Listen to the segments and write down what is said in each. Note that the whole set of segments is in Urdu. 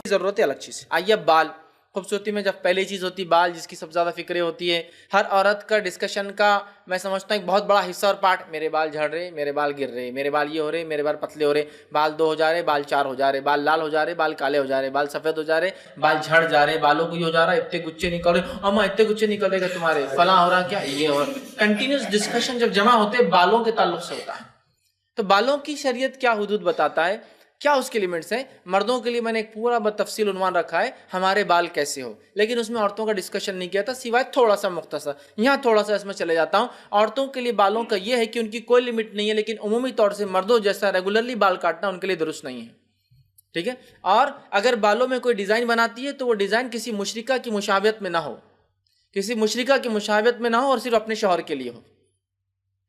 ضرورت ہے الگ چیز ہے. آئیے بال، خوبصورتی میں جب پہلی چیز ہوتی بال، جس کی سب سے زیادہ فکریں ہوتی ہے ہر عورت کا ڈسکشن کا، میں سمجھتا ہوں ایک بہت بڑا حصہ اور پارٹ، میرے بال جھڑ رہے، میرے بال گر رہے، میرے بال یہ ہو رہے، میرے بال پتلے ہو رہے، بال 2 ہو جا رہے، بال 4 ہو جا رہے، بال لال ہو جا رہے، بال کالے ہو جا رہے، بال سفید ہو جا رہے، بال جھڑ جا رہے، بالوں کو یہ ہو جا رہا ہے، اتنے گچھے نکل رہے، اما اتنے گچھے نکلے گا تمہارے، فلاں ہو رہا کیا یہ ہو رہا. کنٹینیوس ڈسکشن جب جمع ہوتے بالوں کے تعلق سے ہوتا ہے. تو بالوں کی شریعت کیا حدود بتاتا ہے، کیا اس کے لیمٹس ہیں. مردوں کے لیے میں نے ایک پورا بتفصیل عنوان رکھا ہے ہمارے بال کیسے ہو، لیکن اس میں عورتوں کا ڈسکشن نہیں کیا تھا سوائے تھوڑا سا مختصر. یہاں تھوڑا سا اس میں چلے جاتا ہوں. عورتوں کے لیے بالوں کا یہ ہے کہ ان کی کوئی لمٹ نہیں ہے، لیکن عمومی طور سے مردوں جیسا ریگولرلی بال کاٹنا ان کے لیے درست نہیں ہے. ٹھیک ہے. اور اگر بالوں میں کوئی ڈیزائن بناتی ہے تو وہ ڈیزائن کسی مشرکہ کی مشابہت میں نہ ہو، کسی مشرکہ کی مشابہت میں نہ ہو، اور صرف اپنے شوہر کے لیے ہو.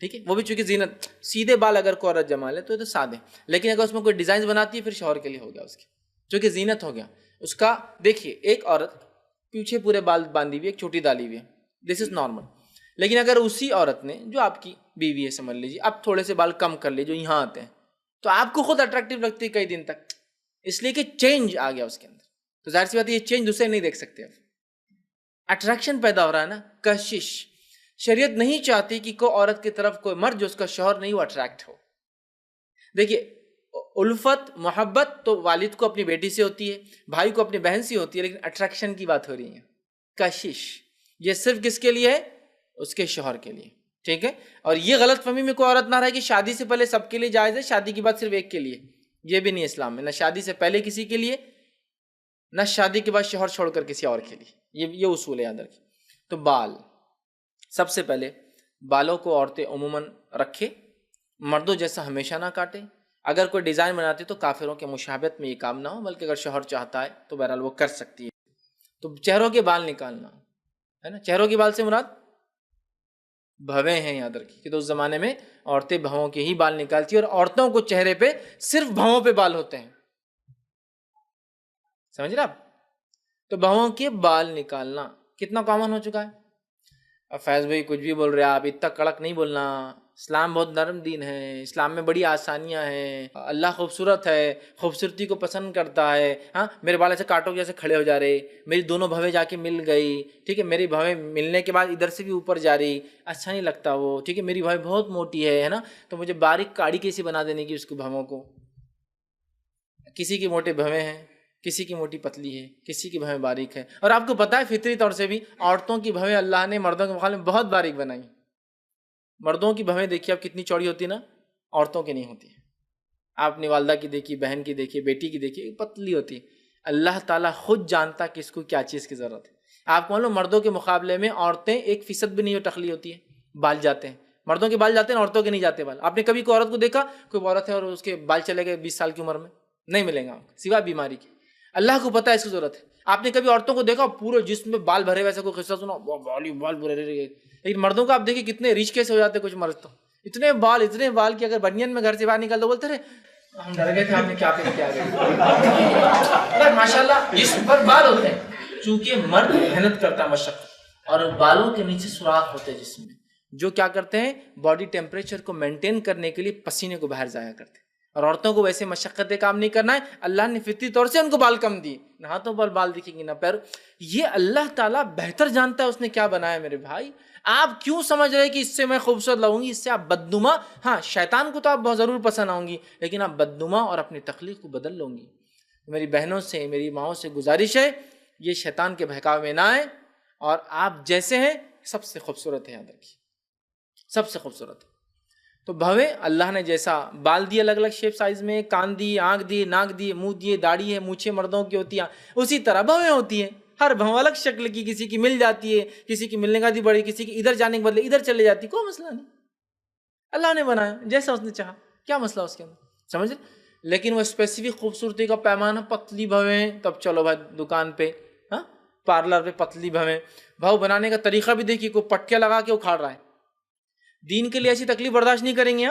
ٹھیک ہے. وہ بھی چونکہ زینت، سیدھے بال اگر کوئی عورت جما لے تو یہ تو سادے، لیکن اگر اس میں کوئی ڈیزائن بناتی ہے پھر شوہر کے لیے ہو گیا، اس کی چونکہ زینت ہو گیا اس کا. دیکھیے ایک عورت پیچھے پورے بال باندھی ہوئی، ایک چھوٹی ڈالی ہوئی ہے، دس از نارمل. لیکن اگر اسی عورت نے جو آپ کی بیوی ہے سمجھ لیجیے، اب تھوڑے سے بال کم کر لیے جو یہاں آتے ہیں، تو آپ کو خود اٹریکٹیو لگتی ہے کئی دن تک، اس لیے کہ چینج آ گیا اس کے اندر. تو ظاہر سی بات ہے یہ چینج دوسرے نہیں دیکھ سکتے. اب اٹریکشن پیدا ہو رہا ہے نا، کشش. شریعت نہیں چاہتی کہ کوئی عورت کی طرف کوئی مرد جو اس کا شوہر نہیں وہ اٹریکٹ ہو. دیکھیے الفت محبت تو والد کو اپنی بیٹی سے ہوتی ہے، بھائی کو اپنی بہن سے ہوتی ہے، لیکن اٹریکشن کی بات ہو رہی ہے، کشش. یہ صرف کس کے لیے ہے؟ اس کے شوہر کے لیے. ٹھیک ہے. اور یہ غلط فہمی میں کوئی عورت نہ رہے کہ شادی سے پہلے سب کے لیے جائز ہے، شادی کے بعد صرف ایک کے لیے. یہ بھی نہیں اسلام میں، نہ شادی سے پہلے کسی کے لیے، نہ شادی کے بعد شوہر چھوڑ کر کسی اور کے لیے. یہ اصول ہے یاد رکھیے. تو بال، سب سے پہلے بالوں کو عورتیں عموماً رکھے، مردوں جیسا ہمیشہ نہ کاٹے. اگر کوئی ڈیزائن بناتی تو کافروں کے مشابہت میں یہ کام نہ ہو، بلکہ اگر شوہر چاہتا ہے تو بہرحال وہ کر سکتی ہے. تو چہروں کے بال نکالنا ہے نا، چہروں کے بال سے مراد بھویں ہیں. یاد رکھیے کہ تو اس زمانے میں عورتیں بھووں کے ہی بال نکالتی اور عورتوں کو چہرے پہ صرف بھووں پہ بال ہوتے ہیں. سمجھ رہے آپ؟ تو بھووں کے بال نکالنا کتنا کامن ہو چکا ہے. اب فیض بھائی کچھ بھی بول رہے آپ، اتنا کڑک نہیں بولنا. اسلام بہت نرم دین ہے، اسلام میں بڑی آسانیاں ہیں، اللہ خوبصورت ہے، خوبصورتی کو پسند کرتا ہے. ہاں میرے بال ایسے کاٹو جیسے کھڑے ہو جا رہے، میری دونوں بھویں جا کے مل گئی. ٹھیک ہے. میری بھویں ملنے کے بعد ادھر سے بھی اوپر جا رہی، اچھا نہیں لگتا وہ. ٹھیک ہے. میری بھویں بہت موٹی ہے نا، تو مجھے باریک کاڑی کیسی بنا دینے کی اس کو بھووں کو. کسی کی موٹے بھویں ہیں، کسی کی موٹی پتلی ہے، کسی کی بھویں باریک ہے. اور آپ کو پتہ ہے فطری طور سے بھی عورتوں کی بھویں اللہ نے مردوں کے مقابلے میں بہت باریک بنائی. مردوں کی بھویں دیکھیے آپ کتنی چوڑی ہوتی نا، عورتوں کی نہیں ہوتی. آپ اپنی والدہ کی دیکھیے، بہن کی دیکھیے، بیٹی کی دیکھیے، پتلی ہوتی ہے. اللہ تعالیٰ خود جانتا کہ اس کو کیا چیز کی ضرورت ہے. آپ مان لو مردوں کے مقابلے میں عورتیں 1% بھی نہیں ٹخلی ہوتی ہیں، بال جاتے ہیں. مردوں کے بال جاتے ہیں، عورتوں کے نہیں جاتے بال. آپ نے کبھی کوئی عورت کو دیکھا، کوئی عورت ہے اور اس کے بال چلے گئے 20 سال کی عمر میں؟ نہیں ملیں گا آپ کو، سوائے بیماری کے. اللہ کو پتہ ہے اس کی ضرورت ہے. آپ نے کبھی عورتوں کو دیکھا پورے جسم میں بال بھرے، ویسے کوئی قصہ سنا بال بھرے رہے. لیکن مردوں کو آپ دیکھیں کتنے ریچ کیسے ہو جاتے ہیں. کچھ مرد تو اتنے بال کہ اگر بنین میں گھر سے باہر نکل تو بولتے رہے ہم ڈر گئے تھے آپ نے کیا پہن کے آ گئے. ماشاء اللہ جسم پر بال ہوتے ہیں، چونکہ مرد محنت کرتا ہے، مشقت، اور بالوں کے نیچے سوراخ ہوتے ہیں جسم میں، جو کیا کرتے ہیں باڈی ٹیمپریچر کو مینٹین کرنے کے لیے پسینے کو باہر ضائع کرتے ہیں. اور عورتوں کو ویسے مشقت کام نہیں کرنا ہے. اللہ نے فطری طور سے ان کو بال کم دیے، نہ ہاتھوں پر بال دکھیں گے نہ پیر. یہ اللہ تعالیٰ بہتر جانتا ہے اس نے کیا بنایا. میرے بھائی آپ کیوں سمجھ رہے کہ اس سے میں خوبصورت لگوں گی، اس سے آپ بدنما، ہاں شیطان کو تو آپ بہت ضرور پسند آؤں گی، لیکن آپ بدنما اور اپنی تخلیق کو بدل لوں گی. میری بہنوں سے، میری ماؤں سے گزارش ہے یہ شیطان کے بہکاوے میں نہ آئے، اور آپ جیسے ہیں سب سے خوبصورت ہے. یاد رکھیے سب سے خوبصورت ہے. تو بھویں اللہ نے جیسا بال دیے الگ الگ شیپ سائز میں، کان دی، آنکھ دی، ناک دی، منہ دیے، داڑھی ہے، مونچھیں مردوں کی ہوتی ہیں، اسی طرح بھویں ہوتی ہیں. ہر بھوں الگ شکل کی، کسی کی مل جاتی ہے، کسی کی ملنے کا دی بڑی، کسی کی ادھر جانے کے بدلے ادھر چلے جاتی. کوئی مسئلہ نہیں، اللہ نے بنایا جیسا اس نے چاہا، کیا مسئلہ اس کے اندر. سمجھ. لیکن وہ اسپیسیفک خوبصورتی کا پیمانہ پتلی بھویں، تب چلو بھائی دکان پہ، ہاں پارلر پہ پتلی بھویں. بھو بنانے کا طریقہ بھی دیکھیے، کوئی پٹکے لگا کے اکھاڑ رہا ہے. دین کے لیے ایسی تکلیف برداشت نہیں کریں گے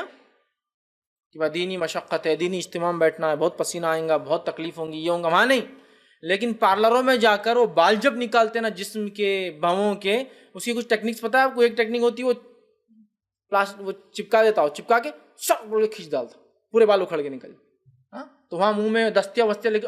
کہ بھائی دینی مشقت ہے، دینی اجتماع میں بیٹھنا ہے، بہت پسینہ آئیں گا، بہت تکلیف ہوں گی، یہ ہوں گا، وہاں نہیں. لیکن پارلروں میں جا کر وہ بال جب نکالتے نا جسم کے، بھووں کے، اس کی کچھ ٹیکنیکس پتہ ہے آپ کو. ایک ٹیکنیک ہوتی ہے وہ چپکا دیتا ہو، چپکا کے شک بول کے کھینچ ڈالتا، پورے بال اکھڑ کے نکل. ہاں تو وہاں منہ میں دستیاں وستیاں لے کے